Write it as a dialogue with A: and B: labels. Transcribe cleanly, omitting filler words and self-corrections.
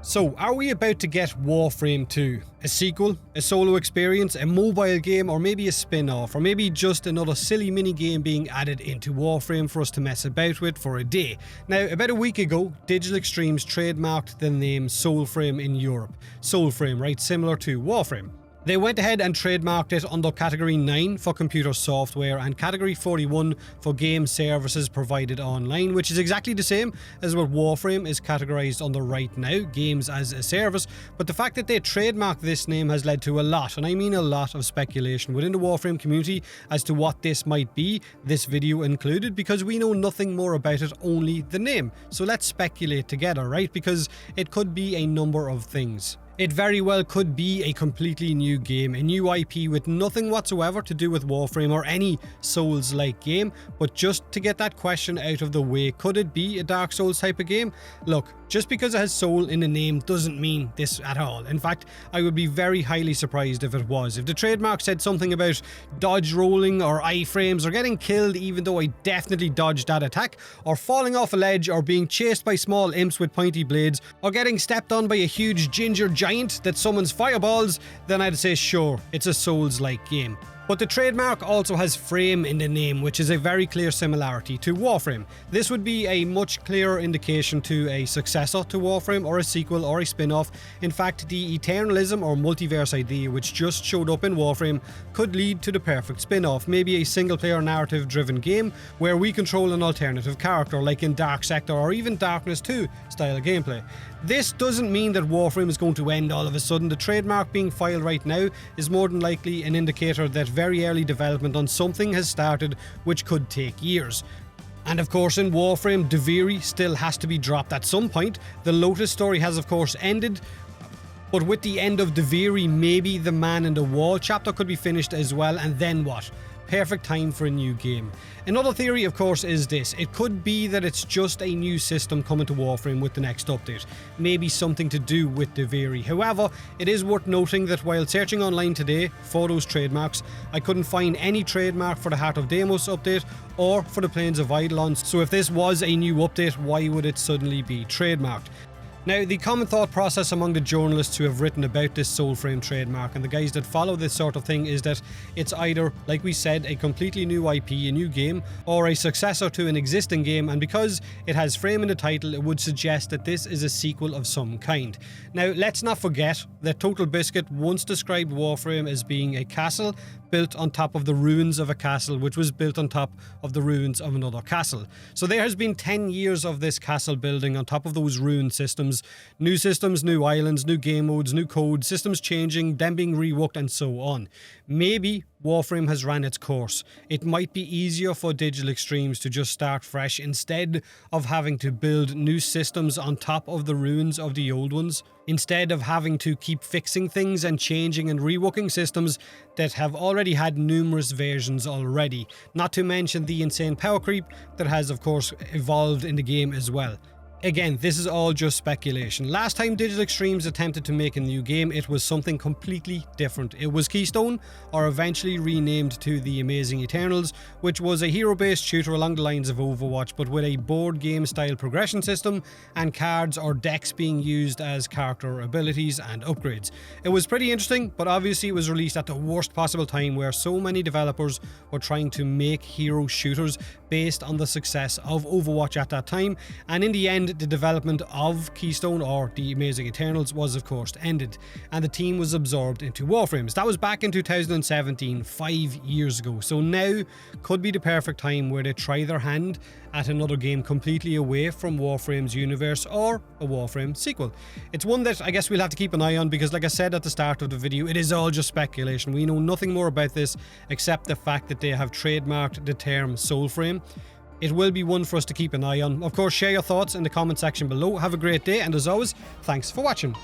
A: So, are we about to get Warframe 2? A sequel? A solo experience? A mobile game? Or maybe a spin-off? Or maybe just another silly mini-game being added into Warframe for us to mess about with for a day? Now, about a week ago, Digital Extremes trademarked the name SoulFrame in Europe. SoulFrame, right? Similar to Warframe. They went ahead and trademarked it under Category 9 for computer software and Category 41 for game services provided online, which is exactly the same as what Warframe is categorized under right now, games as a service. But the fact that they trademarked this name has led to a lot, and I mean a lot, of speculation within the Warframe community as to what this might be, this video included, because we know nothing more about it, only the name. So let's speculate together, right? Because it could be a number of things. It very well could be a completely new game, a new IP with nothing whatsoever to do with Warframe or any Souls-like game, but just to get that question out of the way, could it be a Dark Souls type of game? Look, just because it has soul in the name doesn't mean this at all. In fact, I would be very highly surprised if it was. If the trademark said something about dodge rolling or iframes or getting killed even though I definitely dodged that attack, or falling off a ledge, or being chased by small imps with pointy blades, or getting stepped on by a huge ginger giant that summons fireballs, then I'd say sure, it's a Souls-like game. But the trademark also has frame in the name, which is a very clear similarity to Warframe. This would be a much clearer indication to a successor to Warframe, or a sequel, or a spin-off. In fact, the Eternalism or multiverse idea which just showed up in Warframe could lead to the perfect spin-off, maybe a single-player narrative-driven game where we control an alternative character, like in Dark Sector or even Darkness 2 style gameplay. This doesn't mean that Warframe is going to end all of a sudden. The trademark being filed right now is more than likely an indicator that very early development on something has started which could take years. And of course, in Warframe, Deviri still has to be dropped at some point. The Lotus story has of course ended, but with the end of Deviri, maybe the Man in the Wall chapter could be finished as well, and then what? Perfect time for a new game. Another theory, of course, is this. It could be that it's just a new system coming to Warframe with the next update. Maybe something to do with Deviri. However, it is worth noting that while searching online today for those trademarks, I couldn't find any trademark for the Heart of Deimos update or for the Plains of Eidolon. So if this was a new update, why would it suddenly be trademarked? Now, the common thought process among the journalists who have written about this SoulFrame trademark and the guys that follow this sort of thing is that it's either, like we said, a completely new IP, a new game, or a successor to an existing game, and because it has frame in the title, it would suggest that this is a sequel of some kind. Now, let's not forget that Total Biscuit once described Warframe as being a castle built on top of the ruins of a castle, which was built on top of the ruins of another castle. So there has been 10 years of this castle building on top of those ruined systems, new islands, new game modes, new code, systems changing, them being reworked, and so on. Maybe Warframe has ran its course. It might be easier for Digital Extremes to just start fresh instead of having to build new systems on top of the ruins of the old ones. Instead of having to keep fixing things and changing and reworking systems that have already had numerous versions already. Not to mention the insane power creep that has of course evolved in the game as well. Again, this is all just speculation. Last time Digital Extremes attempted to make a new game, it was something completely different. It was Keystone, or eventually renamed to The Amazing Eternals, which was a hero-based shooter along the lines of Overwatch, but with a board game style progression system and cards or decks being used as character abilities and upgrades. It was pretty interesting, but obviously it was released at the worst possible time where so many developers were trying to make hero shooters based on the success of Overwatch at that time, and in the end, the development of Keystone, or The Amazing Eternals, was of course ended, and the team was absorbed into Warframes. That was back in 2017, 5 years ago. So now could be the perfect time where they try their hand at another game completely away from Warframe's universe, or a Warframe sequel. It's one that I guess we'll have to keep an eye on because, like I said at the start of the video, it is all just speculation. We know nothing more about this except the fact that they have trademarked the term SoulFrame. It will be one for us to keep an eye on. Of course, share your thoughts in the comment section below. Have a great day, and as always, thanks for watching.